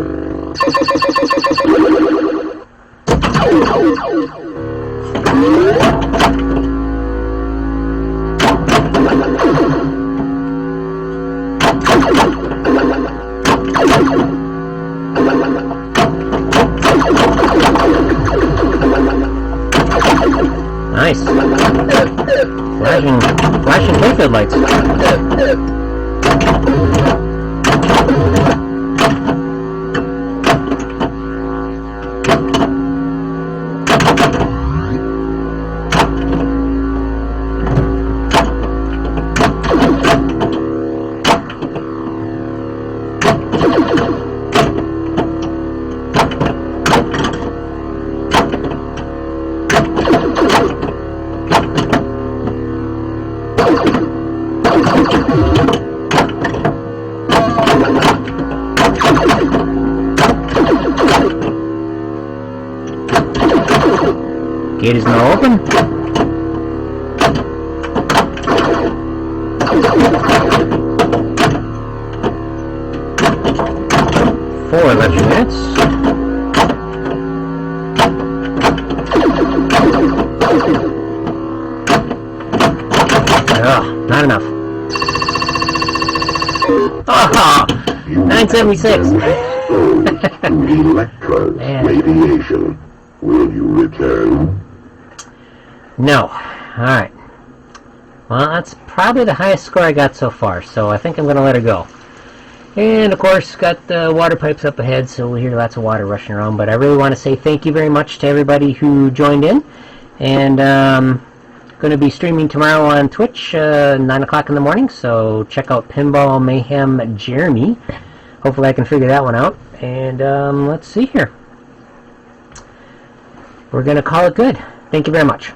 Nice. Flashing playfield lights. Gate is now open. Four electric units. Ugh, not enough. Oh, 976. To Electro's radiation. Will you return? No. Alright. Well, that's probably the highest score I got so far, so I think I'm going to let her go. And, of course, got the water pipes up ahead, so we'll hear lots of water rushing around. But I really want to say thank you very much to everybody who joined in. And going to be streaming tomorrow on Twitch, 9 o'clock in the morning, so check out Pinball Mayhem Jeremy. Hopefully I can figure that one out. And let's see here. We're going to call it good. Thank you very much.